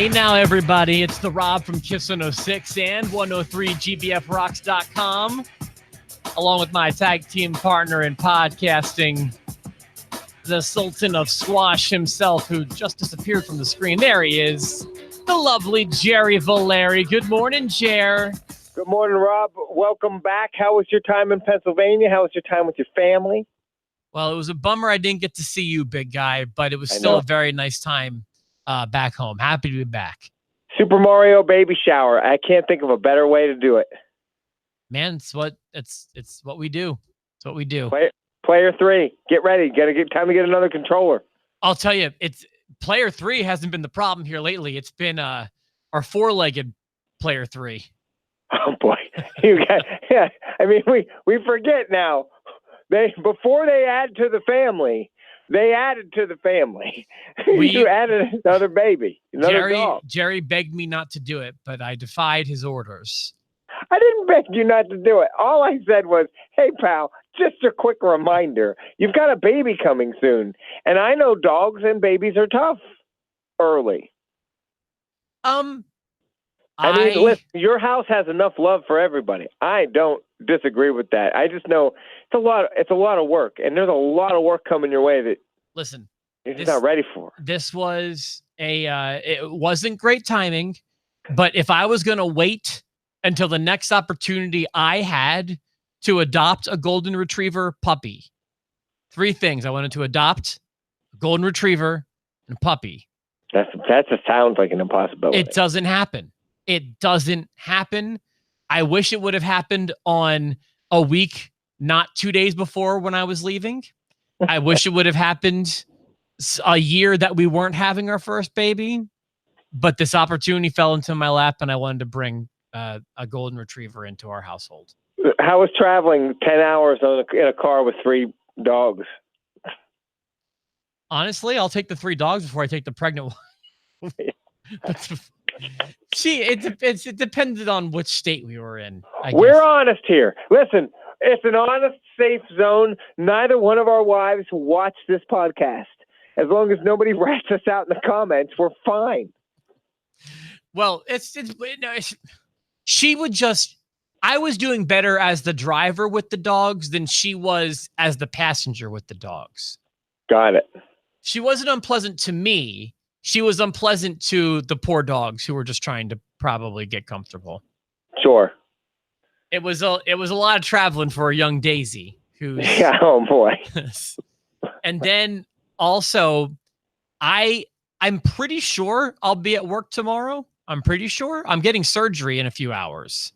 Hey now, everybody. It's the Rob from Kiss 106 and 103gbfrocks.com, along with my tag team partner in podcasting, the Sultan of Squash himself, who just disappeared from the screen. There he is, the lovely Jerry Valeri. Good morning, Jer. Good morning, Rob. Welcome back. How was your time in Pennsylvania? How was your time with your family? Well, it was a bummer I didn't get to see you, big guy, but it was still a very nice time back home. Happy to be back. Super Mario baby shower. I can't think of a better way to do it. Man, it's what we do. It's what we do. Player 3, get ready. Time to get another controller. I'll tell you, it's player 3 hasn't been the problem here lately. It's been our four-legged player 3. Oh boy, yeah. I mean, we forget now. Before they add to the family. They added to the family. You added another baby, another dog. Jerry begged me not to do it, but I defied his orders. I didn't beg you not to do it. All I said was, hey, pal, just a quick reminder. You've got a baby coming soon. And I know dogs and babies are tough early. Listen, your house has enough love for everybody. I don't disagree with that. I just know it's a lot of work, and there's a lot of work coming your way that you're just not ready for. This was it wasn't great timing, but if I was going to wait until the next opportunity I had to adopt a golden retriever puppy, 3 things I wanted to adopt: a golden retriever and a puppy. That sounds like an impossibility. It doesn't happen. It doesn't happen. I wish it would have happened on a week, not 2 days before when I was leaving. I wish it would have happened a year that we weren't having our first baby. But this opportunity fell into my lap, and I wanted to bring a golden retriever into our household. How was traveling 10 hours in a car with 3 dogs? Honestly, I'll take the 3 dogs before I take the pregnant one. It depended on which state we were in. We're honest here. Listen, it's an honest, safe zone. Neither one of our wives watch this podcast. As long as nobody rats us out in the comments, we're fine. Well, she would just. I was doing better as the driver with the dogs than she was as the passenger with the dogs. Got it. She wasn't unpleasant to me. She was unpleasant to the poor dogs who were just trying to probably get comfortable. Sure. It was a lot of traveling for a young Daisy who's oh boy. And then also I'm pretty sure I'll be at work tomorrow. I'm pretty sure I'm getting surgery in a few hours.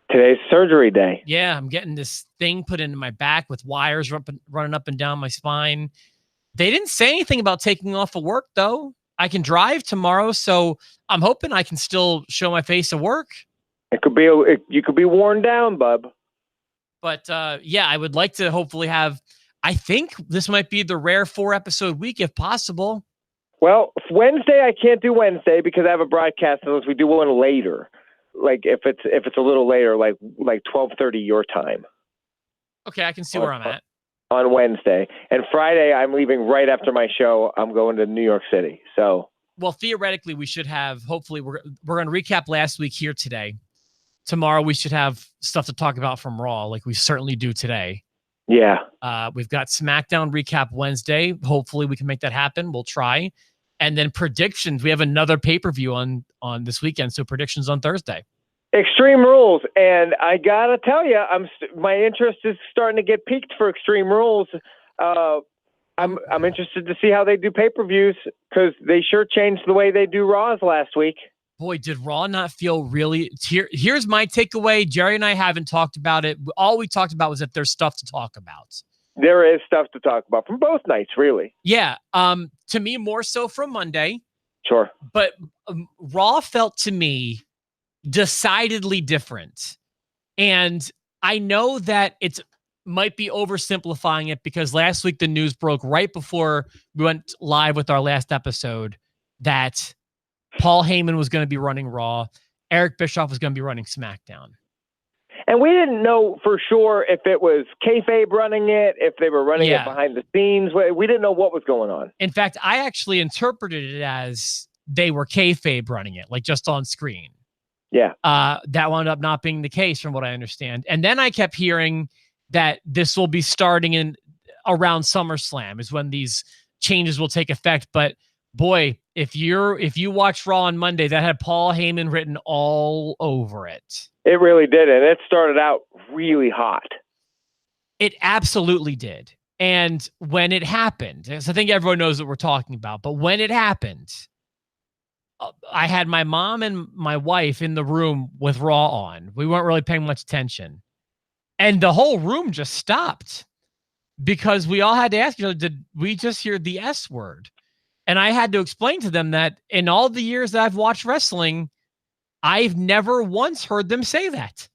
Today's surgery day. Yeah, I'm getting this thing put into my back with wires running up and down my spine. They didn't say anything about taking off of work though. I can drive tomorrow, so I'm hoping I can still show my face at work. You could be worn down, bub. But yeah, I would like to hopefully have. I think this might be the rare 4-episode week, if possible. Well, Wednesday I can't do Wednesday because I have a broadcast unless we do one later. Like if it's a little later, like 12:30 your time. Okay, I can see where I'm at. On Wednesday, and Friday I'm leaving right after my show. I'm going to New York City. So, well, theoretically, we should have. Hopefully, we're going to recap last week here today. Tomorrow, we should have stuff to talk about from Raw, like we certainly do today. Yeah. We've got SmackDown recap Wednesday. Hopefully, we can make that happen. We'll try, and then predictions. We have another pay-per-view on this weekend, so predictions on Thursday. Extreme Rules, and I gotta tell you, my interest is starting to get piqued for Extreme Rules. I'm interested to see how they do pay-per-views because they sure changed the way they do Raws last week. Boy, did Raw not feel really... Here's my takeaway. Jerry and I haven't talked about it. All we talked about was that there's stuff to talk about. There is stuff to talk about from both nights, really. Yeah. To me, more so from Monday. Sure. But Raw felt to me decidedly different. And I know that it's might be oversimplifying it because last week the news broke right before we went live with our last episode that Paul Heyman was going to be running Raw. Eric Bischoff was going to be running SmackDown. And we didn't know for sure if it was kayfabe running it, if they were running it behind the scenes. We didn't know what was going on. In fact, I actually interpreted it as they were kayfabe running it, like just on screen. Yeah. That wound up not being the case from what I understand. And then I kept hearing that this will be starting in around SummerSlam is when these changes will take effect. But boy, if you watched Raw on Monday, that had Paul Heyman written all over it. It really did. And it started out really hot. It absolutely did. And when it happened, so I think everyone knows what we're talking about, but when it happened, I had my mom and my wife in the room with Raw on. We weren't really paying much attention. And the whole room just stopped because we all had to ask each other, did we just hear the S word? And I had to explain to them that in all the years that I've watched wrestling, I've never once heard them say that.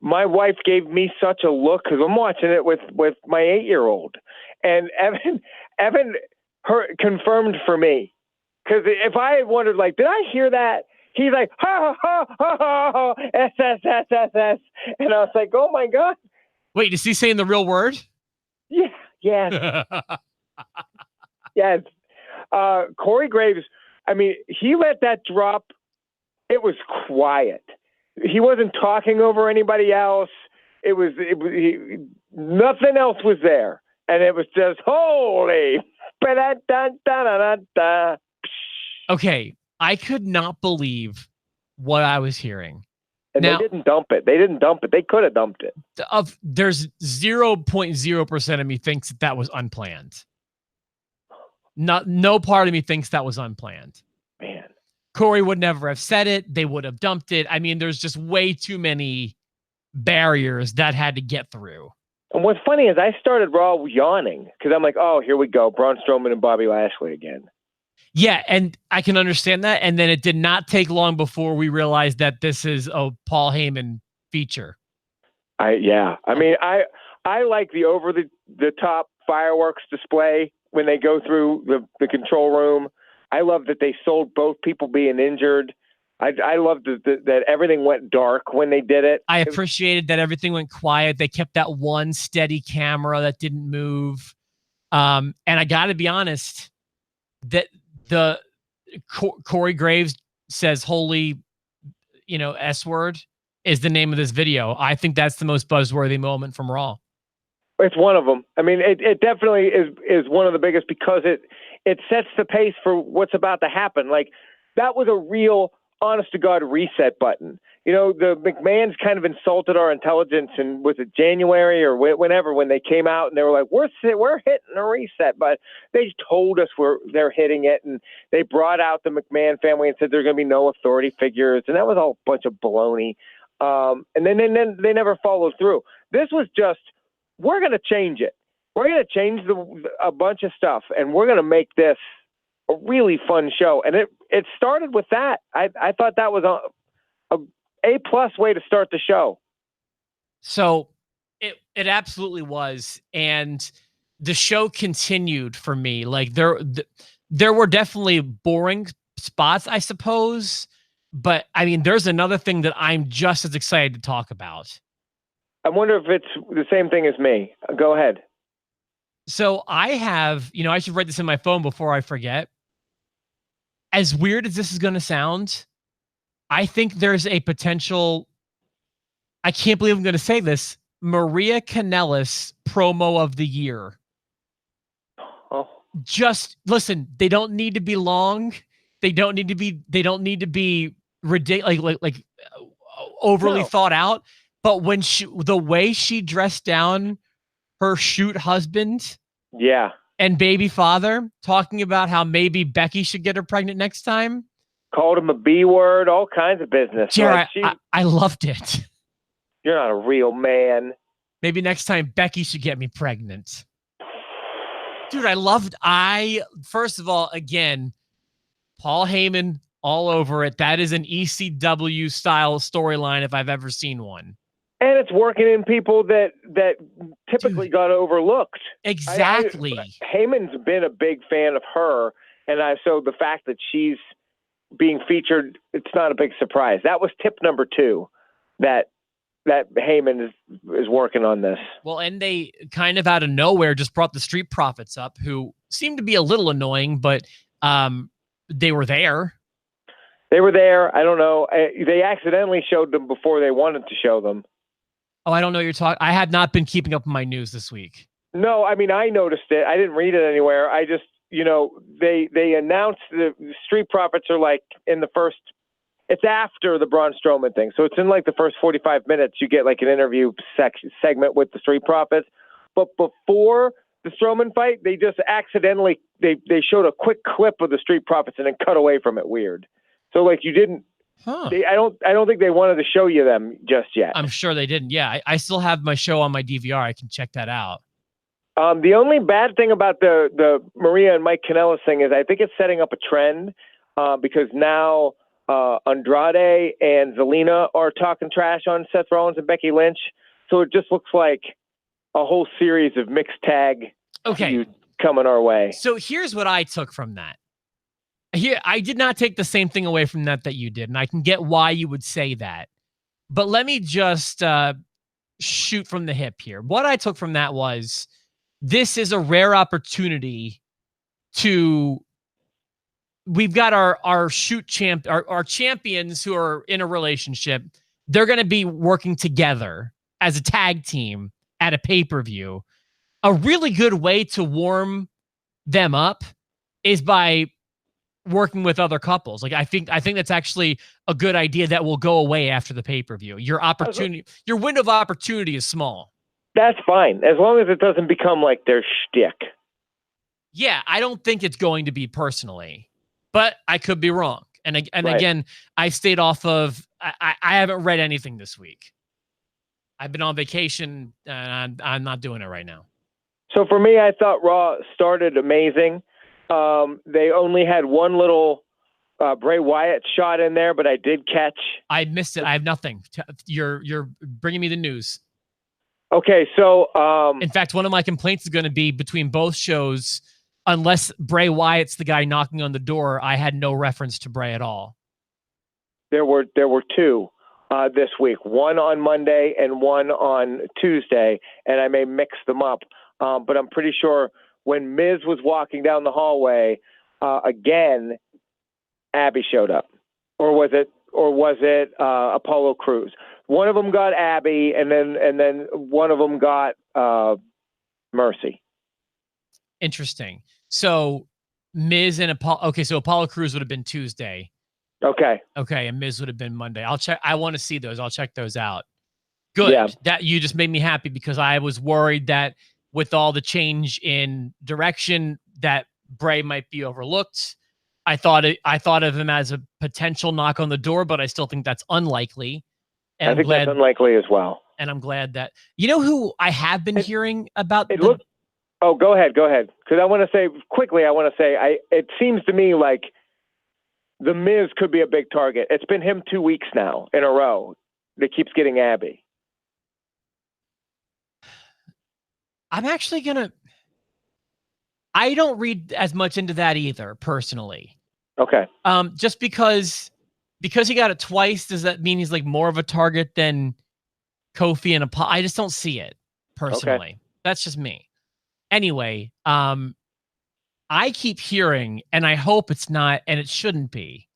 My wife gave me such a look because I'm watching it with my 8-year-old, and Evan confirmed for me. Because if I had wondered, like, did I hear that? He's like, ha, ha, ha, ha, ha, S, S, S, S, S. And I was like, oh, my God. Wait, is he saying the real word? Yeah, yes. Yes. Corey Graves, I mean, he let that drop. It was quiet. He wasn't talking over anybody else. Nothing else was there. And it was just, holy. Okay, I could not believe what I was hearing. And now, they didn't dump it. They didn't dump it. They could have dumped it. There's 0.0% of me thinks that was unplanned. No part of me thinks that was unplanned. Man. Corey would never have said it. They would have dumped it. I mean, there's just way too many barriers that had to get through. And what's funny is I started Raw yawning because I'm like, oh, here we go. Braun Strowman and Bobby Lashley again. Yeah, and I can understand that. And then it did not take long before we realized that this is a Paul Heyman feature. I mean, I like the over the top fireworks display when they go through the control room. I love that they sold both people being injured. I loved that everything went dark when they did it. I appreciated that everything went quiet. They kept that one steady camera that didn't move. And I got to be honest, that the Corey Graves says holy, S word is the name of this video. I think that's the most buzzworthy moment from Raw. It's one of them. I mean, it definitely is one of the biggest because it sets the pace for what's about to happen. Like, that was a real, honest to God, reset button. The McMahons kind of insulted our intelligence, and was it January or whenever when they came out and they were like, we're hitting a reset, but they told us they're hitting it, and they brought out the McMahon family and said there's going to be no authority figures, and that was all a bunch of baloney. And then they never followed through. This was just, we're going to change it. We're going to change a bunch of stuff, and we're going to make this a really fun show. And it started with that. I thought that was A+ way to start the show. So it absolutely was. And the show continued for me. Like there were definitely boring spots, I suppose. But I mean, there's another thing that I'm just as excited to talk about. I wonder if it's the same thing as me. Go ahead. So I have, I should write this in my phone before I forget. As weird as this is going to sound, I think there's a potential, I can't believe I'm going to say this, Maria Kanellis promo of the year. Oh. Just listen, they don't need to be long. They don't need to be ridiculous, like overly thought out. But when the way she dressed down her shoot husband, and baby father, talking about how maybe Becky should get her pregnant next time, called him a B word, all kinds of business. Jared, I loved it. You're not a real man. Maybe next time Becky should get me pregnant. Dude, first of all, again, Paul Heyman all over it. That is an ECW style storyline if I've ever seen one. And it's working in people that typically got overlooked. Exactly. Heyman's been a big fan of her, and so the fact that she's being featured, it's not a big surprise. That was tip number 2, that Heyman is working on this. Well, and they kind of out of nowhere just brought the Street Profits up, who seem to be a little annoying, but they were there. They were there. I don't know. They accidentally showed them before they wanted to show them. Oh, I don't know what you're talking. I have not been keeping up with my news this week. No, I mean, I noticed it. I didn't read it anywhere. I just, they announced the Street Profits are like in the first, it's after the Braun Strowman thing. So it's in like the first 45 minutes, you get like an interview segment with the Street Profits. But before the Strowman fight, they just accidentally, they showed a quick clip of the Street Profits and then cut away from it weird. So like you didn't, I don't think they wanted to show you them just yet. I'm sure they didn't. Yeah, I still have my show on my DVR. I can check that out. The only bad thing about the Maria and Mike Kanellis thing is I think it's setting up a trend because now Andrade and Zelina are talking trash on Seth Rollins and Becky Lynch. So it just looks like a whole series of mixed tag coming our way. So here's what I took from that. Here, I did not take the same thing away from that you did, and I can get why you would say that. But let me just shoot from the hip here. What I took from that was this is a rare opportunity to. We've got our champions who are in a relationship. They're going to be working together as a tag team at a pay-per-view. A really good way to warm them up is by working with other couples. Like I think that's actually a good idea that will go away after the pay-per-view. Your window of opportunity is small. That's fine. As long as it doesn't become like their shtick. Yeah, I don't think it's going to be personally, but I could be wrong. And again, I stayed off of, I haven't read anything this week. I've been on vacation and I'm not doing it right now. So for me, I thought Raw started amazing. They only had one little Bray Wyatt shot in there, but I did catch. I missed it. I have nothing. You're bringing me the news. Okay, so in fact, one of my complaints is going to be between both shows. Unless Bray Wyatt's the guy knocking on the door, I had no reference to Bray at all. There were two this week, one on Monday and one on Tuesday, and I may mix them up, but I'm pretty sure. When Miz was walking down the hallway, again, Abby showed up, or was it Apollo Crews? One of them got Abby, and then one of them got Mercy. Interesting. So Miz and Apollo. Okay, so Apollo Crews would have been Tuesday. Okay, and Miz would have been Monday. I'll check. I want to see those. I'll check those out. Good. Yeah. That you just made me happy because I was worried that. With all the change in direction that Bray might be overlooked. I thought of him as a potential knock on the door, but I still think that's unlikely. And I think that's unlikely as well. And I'm glad that who I have been hearing about. Go ahead. Because I want to say quickly. It seems to me like the Miz could be a big target. It's been him 2 weeks now in a row that keeps getting Abby. I'm actually I don't read as much into that either, personally. Okay. Just because he got it twice, does that mean he's like more of a target than Kofi and Apollo? I just don't see it, personally. Okay. That's just me. Anyway, I keep hearing, and I hope it's not, and it shouldn't be.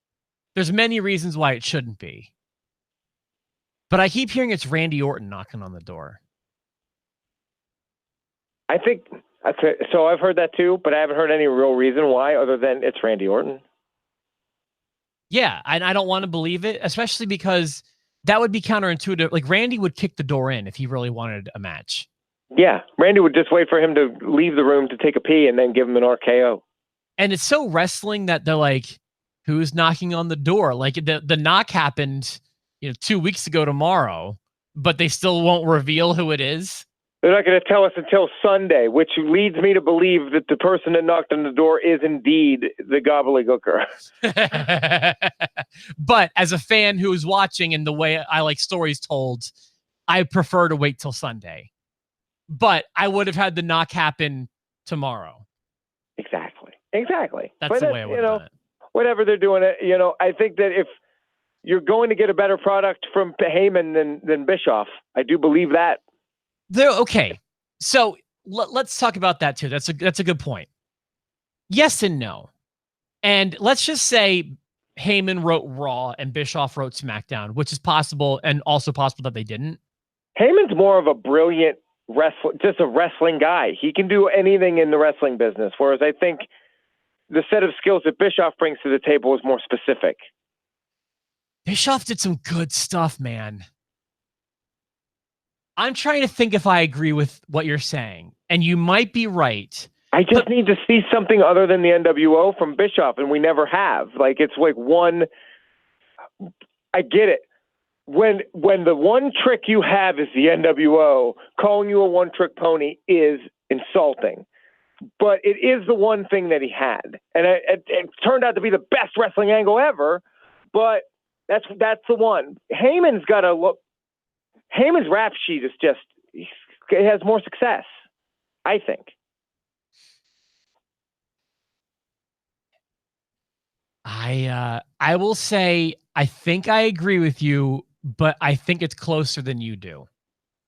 There's many reasons why it shouldn't be. But I keep hearing it's Randy Orton knocking on the door. I think so. I've heard that too, but I haven't heard any real reason why other than it's Randy Orton. Yeah, and I don't want to believe it, especially because that would be counterintuitive. Like Randy would kick the door in if he really wanted a match. Yeah, Randy would just wait for him to leave the room to take a pee and then give him an RKO. And it's so wrestling that they're like, who's knocking on the door? Like the knock happened, 2 weeks ago tomorrow, but they still won't reveal who it is. They're not going to tell us until Sunday, which leads me to believe that the person that knocked on the door is indeed the gobbledygooker. But as a fan who is watching and the way I like stories told, I prefer to wait till Sunday. But I would have had the knock happen tomorrow. Exactly. That's the way I would have done it. Whatever they're doing it, I think that if you're going to get a better product from Heyman than Bischoff, I do believe that. Okay, so let's talk about that too. That's a good point. Yes and no. And let's just say Heyman wrote Raw and Bischoff wrote SmackDown, which is possible, and also possible that they didn't. Heyman's more of a brilliant wrestler, just a wrestling guy. He can do anything in the wrestling business, whereas I think the set of skills that Bischoff brings to the table is more specific. Bischoff did some good stuff, man. I'm trying to think if I agree with what you're saying, and you might be right. I just need to see something other than the NWO from Bischoff, and we never have. Like, it's like one. I get it. When the one trick you have is the NWO, calling you a one-trick pony is insulting. But it is the one thing that he had, and it turned out to be the best wrestling angle ever. But that's the one. Heyman's got to look. Heyman's rap sheet is just, it has more success, I think. I will say I think I agree with you, but I think it's closer than you do.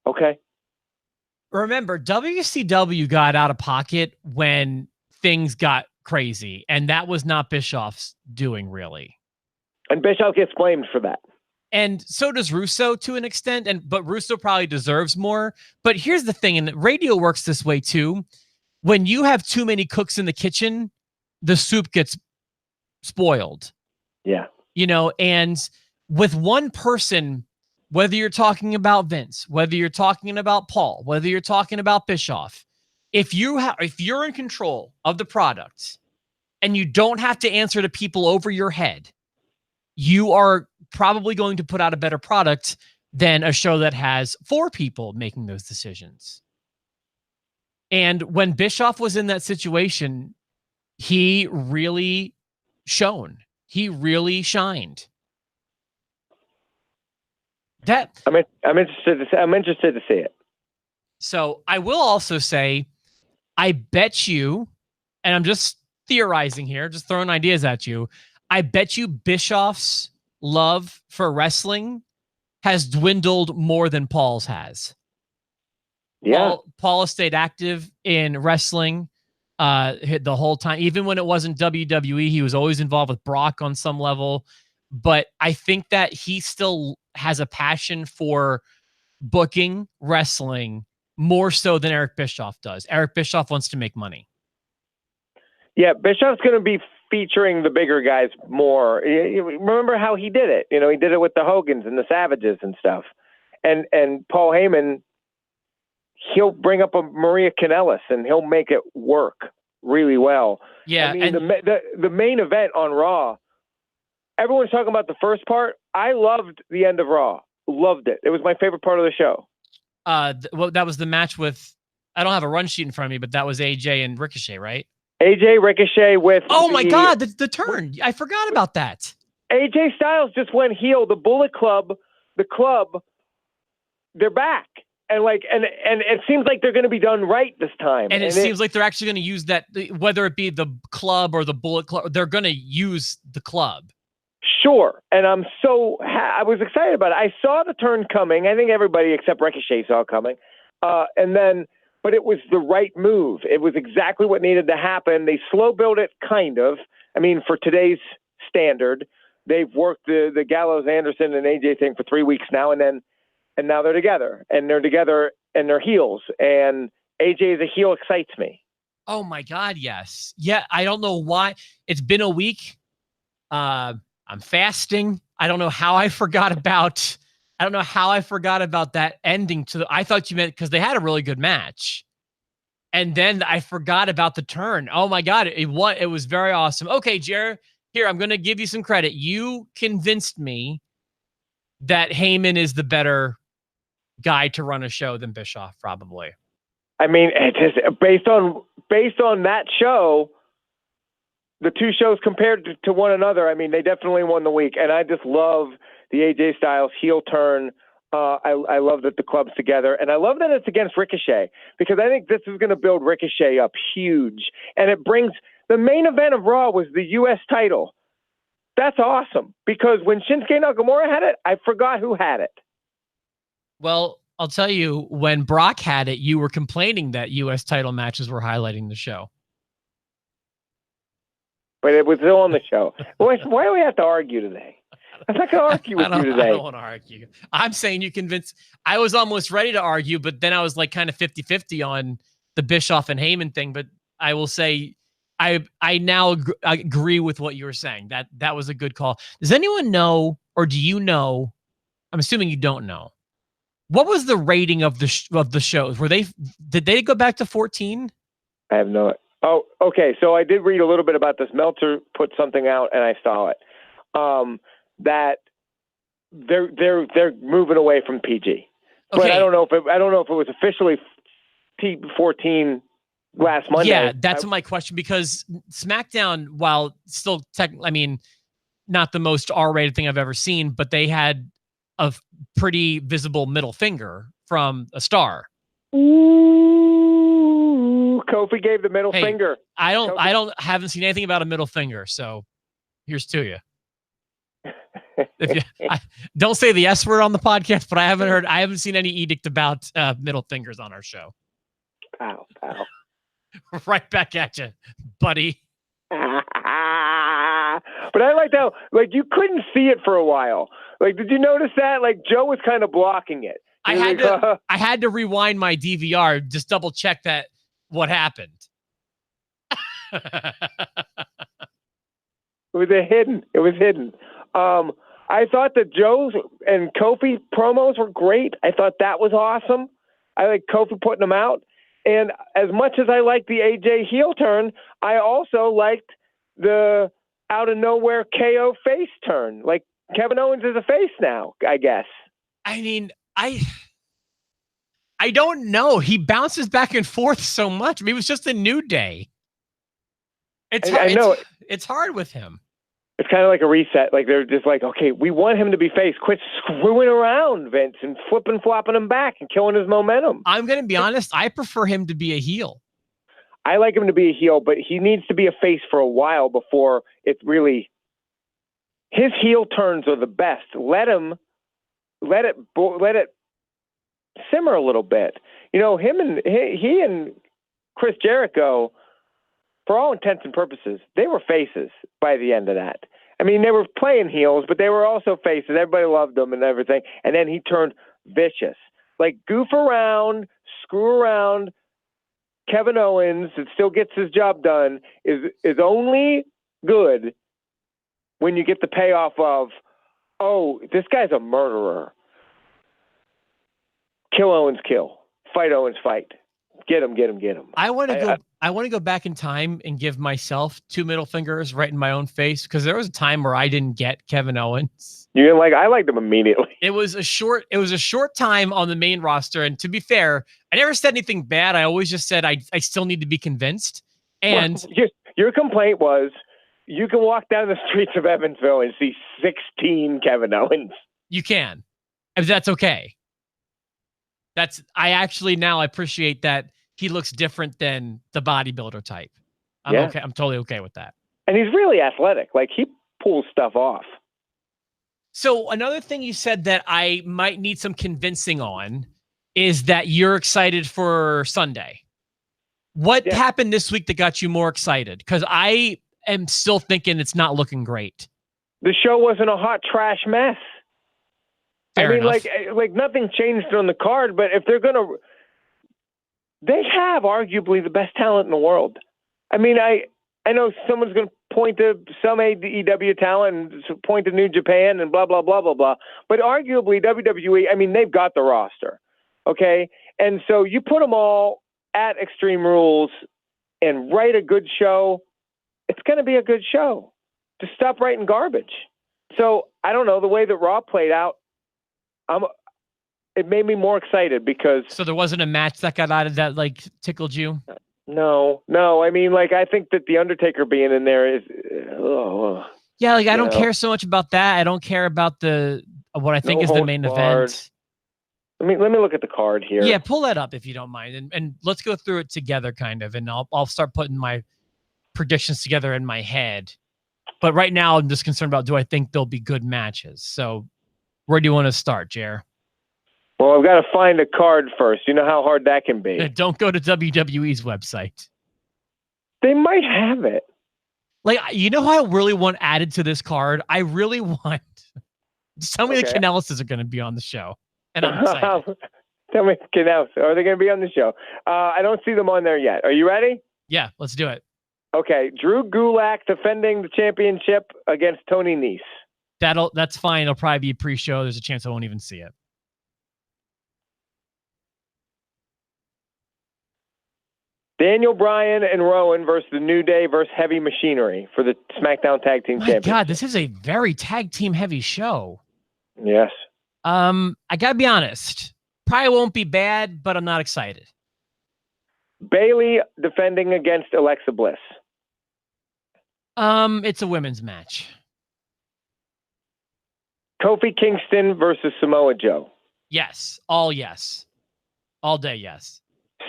Okay. Remember, WCW got out of pocket when things got crazy, and that was not Bischoff's doing, really. And Bischoff gets blamed for that. And so does Russo to an extent, but Russo probably deserves more. But here's the thing, and radio works this way too. When you have too many cooks in the kitchen, the soup gets spoiled. Yeah. You know, and with one person, whether you're talking about Vince, whether you're talking about Paul, whether you're talking about Bischoff, if you're in control of the product and you don't have to answer to people over your head, you are probably going to put out a better product than a show that has 4 people making those decisions. And when Bischoff was in that situation, he really shone. He really shined. I'm interested to see it. So I will also say, I bet you, and I'm just theorizing here, just throwing ideas at you, I bet you Bischoff's love for wrestling has dwindled more than Paul's has. Yeah. Paul has stayed active in wrestling the whole time. Even when it wasn't WWE, he was always involved with Brock on some level. But I think that he still has a passion for booking wrestling more so than Eric Bischoff does. Eric Bischoff wants to make money. Yeah, Bischoff's going to be featuring the bigger guys more. Remember how he did it? You know, he did it with the Hogans and the Savages and stuff. And Paul Heyman, he'll bring up a Maria Kanellis and he'll make it work really well. Yeah, I mean, the main event on Raw, everyone's talking about the first part. I loved the end of Raw. Loved it. It was my favorite part of the show. Well, that was the match with, I don't have a run sheet in front of me, but that was AJ and Ricochet, right? AJ Ricochet with my God, the turn. I forgot about that. AJ Styles just went heel. The Bullet Club, they're back. And it seems like they're going to be done right this time. And it seems like they're actually going to use that, whether it be the club or the Bullet Club, they're going to use the club. Sure. And I was excited about it. I saw the turn coming. I think everybody except Ricochet saw it coming. But it was the right move. It was exactly what needed to happen. They slow built it, kind of. I mean, for today's standard, they've worked the Gallows, Anderson, and AJ thing for 3 weeks now, and now they're together, and they're heels. And AJ as a heel excites me. Oh my God, yes. Yeah, I don't know why. It's been a week. I'm fasting. I don't know how I forgot about that ending I thought you meant because they had a really good match. And then I forgot about the turn. Oh my God. It was very awesome. Okay, Jared, here, I'm going to give you some credit. You convinced me that Heyman is the better guy to run a show than Bischoff, probably. I mean, it is based on that show, the two shows compared to one another. I mean, they definitely won the week, and I just love the AJ Styles heel turn. I love that the club's together, and I love that it's against Ricochet, because I think this is going to build Ricochet up huge, and it brings the main event of Raw was the U.S. title. That's awesome, because when Shinsuke Nakamura had it, I forgot who had it. Well, I'll tell you, when Brock had it, you were complaining that U.S. title matches were highlighting the show. but it was still on the show. Why do we have to argue today? I'm not going to argue with you today. I don't want to argue. I'm saying you convinced. I was almost ready to argue, but then I was like kind of 50-50 on the Bischoff and Heyman thing. But I will say I now agree with what you were saying. That was a good call. Does anyone know, or do you know? I'm assuming you don't know. What was the rating of the shows? Did they go back to 14? I have no. Oh, okay. So I did read a little bit about this. Meltzer put something out, and I saw it. That they're moving away from PG, okay. But I don't know if it was officially 14 last Monday. Yeah, that's my question, because SmackDown, while still not the most R-rated thing I've ever seen, but they had a pretty visible middle finger from a star. Ooh, Kofi gave the middle finger. I haven't seen anything about a middle finger, so here's to you. Don't say the S word on the podcast, but I haven't seen any edict about middle fingers on our show. Pow. Right back at you, buddy. But I liked how, you couldn't see it for a while. Did you notice that? Joe was kind of blocking it. I had to rewind my DVR, just double check that what happened. It was hidden. I thought that Joe's and Kofi promos were great. I thought that was awesome. I like Kofi putting them out. And as much as I liked the AJ heel turn, I also liked the out of nowhere KO face turn. Kevin Owens is a face now, I guess. I mean, I don't know. He bounces back and forth so much. I mean, it was just a New Day. It's hard with him. It's kind of like a reset. They're just okay, we want him to be face. Quit screwing around, Vince, and flopping him back and killing his momentum. I'm going to be honest. I prefer him to be a heel. I like him to be a heel, but he needs to be a face for a while before it's really. His heel turns are the best. Let it simmer a little bit. He and Chris Jericho, for all intents and purposes, they were faces by the end of that. I mean, they were playing heels, but they were also faces. Everybody loved them and everything. And then he turned vicious. Goof around, screw around. Kevin Owens, that still gets his job done, is only good when you get the payoff of, oh, this guy's a murderer. Kill Owens, kill. Fight Owens, fight. Get him. I want to go back in time and give myself 2 middle fingers right in my own face, because there was a time where I didn't get Kevin Owens. You didn't I liked him immediately. It was a short time on the main roster, and to be fair, I never said anything bad. I always just said I still need to be convinced. And your complaint was you can walk down the streets of Evansville and see 16 Kevin Owens. You can. If that's okay. I actually now appreciate that he looks different than the bodybuilder type. Okay. I'm totally okay with that. And he's really athletic. He pulls stuff off. So another thing you said that I might need some convincing on is that you're excited for Sunday. What happened this week that got you more excited? Because I am still thinking it's not looking great. The show wasn't a hot trash mess. Fair enough. Nothing changed on the card, but if they're going to, they have arguably the best talent in the world. I mean, I know someone's going to point to some AEW talent and point to New Japan and blah, blah, blah, blah, blah. But arguably WWE, I mean, they've got the roster. Okay. And so you put them all at Extreme Rules and write a good show. It's going to be a good show. Just stop writing garbage. So I don't know, the way that Raw played out, it made me more excited because. So there wasn't a match that got out of that tickled you? No. I mean, I think that the Undertaker being in there is. Yeah, I don't care so much about that. I don't care about what I think is the main event. Let me look at the card here. Yeah, pull that up if you don't mind, and let's go through it together, kind of, and I'll start putting my predictions together in my head. But right now, I'm just concerned about, do I think there'll be good matches? So. Where do you want to start, Jer? Well, I've got to find a card first. You know how hard that can be. Don't go to WWE's website. They might have it. Like, you know how I really want added to this card? I really want. Just tell me the Canellises are going to be on the show, and I'm excited. Tell me, Canellis, are they going to be on the show? I don't see them on there yet. Are you ready? Yeah, let's do it. Okay, Drew Gulak defending the championship against Tony Nese. That's fine. It'll probably be pre-show. There's a chance I won't even see it. Daniel Bryan and Rowan versus the New Day versus Heavy Machinery for the SmackDown Tag Team Championship. God, this is a very tag team heavy show. Yes. I gotta be honest. Probably won't be bad, but I'm not excited. Bayley defending against Alexa Bliss. It's a women's match. Kofi Kingston versus Samoa Joe. Yes. All yes. All day yes.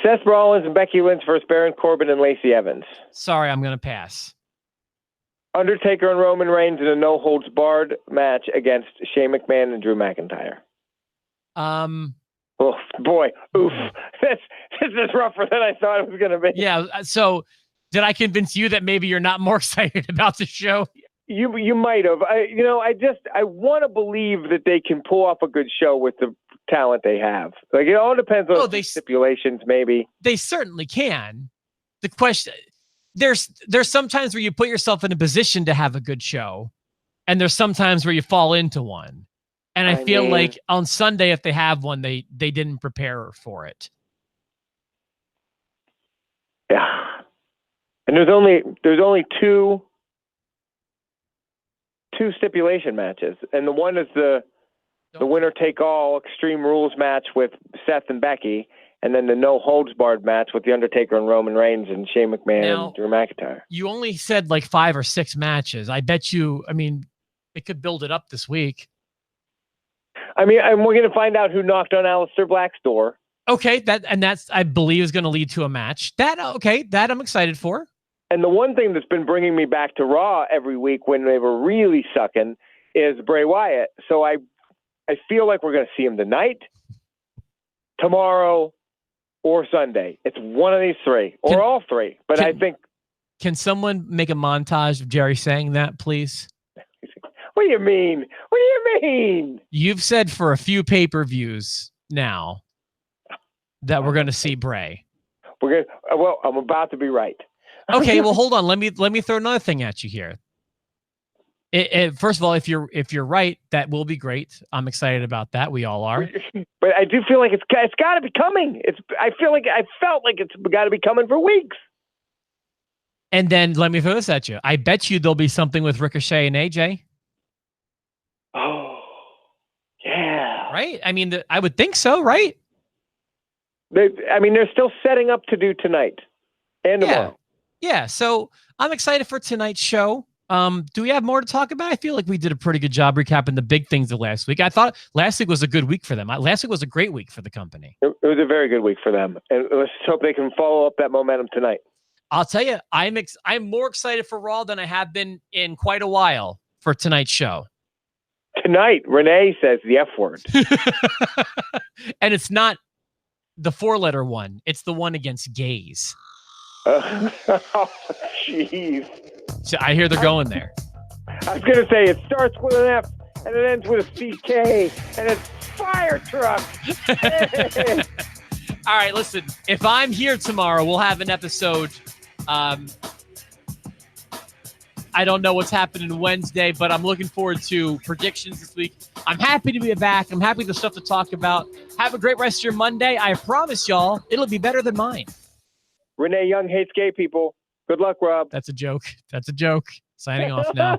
Seth Rollins and Becky Lynch versus Baron Corbin and Lacey Evans. Sorry, I'm going to pass. Undertaker and Roman Reigns in a no-holds-barred match against Shane McMahon and Drew McIntyre. Oh, boy. Oof. This is rougher than I thought it was going to be. Yeah, so did I convince you that maybe you're not more excited about the show? You might have. I want to believe that they can pull off a good show with the talent they have. Like, it all depends on the stipulations, maybe. They certainly can. The question, there's sometimes where you put yourself in a position to have a good show, and there's sometimes where you fall into one. And I feel like on Sunday, if they have one, they didn't prepare for it. Yeah. And there's only two stipulation matches, and the one is the winner take all Extreme Rules match with Seth and Becky, and then the no holds barred match with the Undertaker and Roman Reigns and Shane McMahon and Drew McIntyre. You only said like 5 or 6 matches. I bet you. I mean, it could build it up this week. I mean, and we're going to find out who knocked on Aleister Black's door. Okay, that's I believe is going to lead to a match. That I'm excited for. And the one thing that's been bringing me back to Raw every week when they were really sucking is Bray Wyatt. So I feel like we're going to see him tonight, tomorrow, or Sunday. It's one of these three, or all three. But I think... Can someone make a montage of Jerry saying that, please? What do you mean? What do you mean? You've said for a few pay-per-views now that we're going to see Bray. Well, I'm about to be right. Okay, well, hold on. Let me throw another thing at you here. First of all, if you're right, that will be great. I'm excited about that. We all are. But I do feel like it's got to be coming. I felt like it's got to be coming for weeks. And then let me throw this at you. I bet you there'll be something with Ricochet and AJ. Oh, yeah. Right? I mean, I would think so, right? They're still setting up to do tonight and tomorrow. Yeah, so I'm excited for tonight's show. Do we have more to talk about? I feel like we did a pretty good job recapping the big things of last week. I thought last week was a good week for them. Last week was a great week for the company. It was a very good week for them. And let's hope they can follow up that momentum tonight. I'll tell you, I'm more excited for Raw than I have been in quite a while for tonight's show. Tonight, Renee says the F word. And it's not the 4-letter one. It's the one against gays. Oh, jeez. So I hear they're going there. I was going to say it starts with an F and it ends with a CK and it's fire truck. All right, listen. If I'm here tomorrow, we'll have an episode. I don't know what's happening Wednesday, but I'm looking forward to predictions this week. I'm happy to be back. I'm happy there's stuff to talk about. Have a great rest of your Monday. I promise y'all, it'll be better than mine. Renee Young hates gay people. Good luck, Rob. That's a joke. Signing off now.